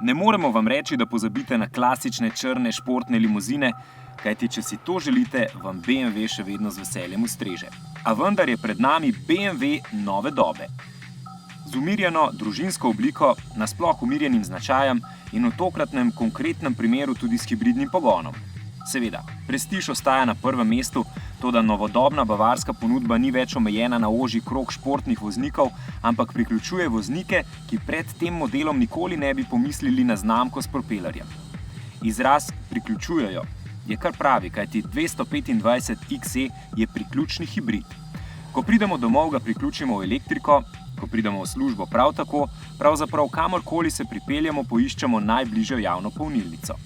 Ne moremo vam reči, da pozabite na klasične črne športne limuzine, kajti če si to želite, vam BMW še vedno z veseljem ustreže. A vendar je pred nami BMW nove dobe. Z umirjeno družinsko obliko, nasploh umirjenim značajem in v tokratnem konkretnem primeru tudi s hibridnim pogonom. Seveda, prestiž ostaja na prvem mestu, toda novodobna bavarska ponudba ni več omejena na ožji krog športnih voznikov, ampak priključuje voznike, ki pred tem modelom nikoli ne bi pomislili na znamko s propelerjem. Izraz priključujejo je kar pravi, kajti 225 XE je priključni hibrid. Ko pridemo domov, ga priključimo v elektriko, ko pridemo v službo prav tako, pravzaprav kamorkoli se pripeljemo, poiščemo najbližjo javno polnilnico.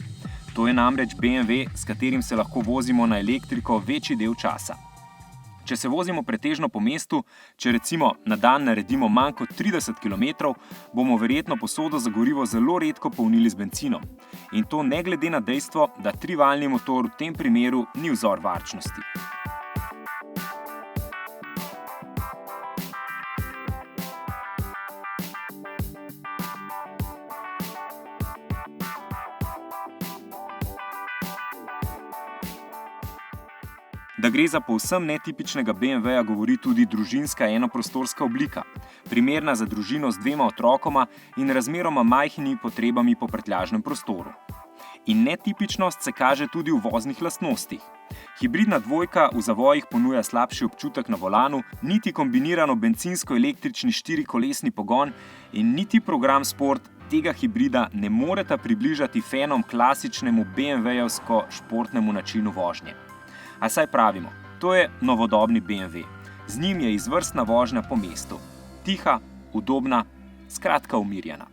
To je namreč BMW, s katerim se lahko vozimo na elektriko večji del časa. Če se vozimo pretežno po mestu, če recimo na dan naredimo manj kot 30 km, bomo verjetno posodo za gorivo zelo redko polnili z bencinom. In to ne glede na dejstvo, da trivaljni motor v tem primeru ni vzor varčnosti. Da gre za povsem netipičnega BMW-ja, govori tudi družinska enoprostorska oblika, primerna za družino z 2 otrokoma in razmeroma majhnimi potrebami po prtljažnem prostoru. In netipičnost se kaže tudi v voznih lastnostih. Hibridna dvojka v zavojih ponuja slabši občutek na volanu, niti kombinirano bencinsko-električni 4-kolesni pogon in niti program Sport tega hibrida ne moreta približati fenom klasičnemu BMW-jevsko športnemu načinu vožnje. A saj pravimo, to je novodobni BMW. Z njim je izvrstna vožnja po mestu. Tiha, udobna, skratka umirjena.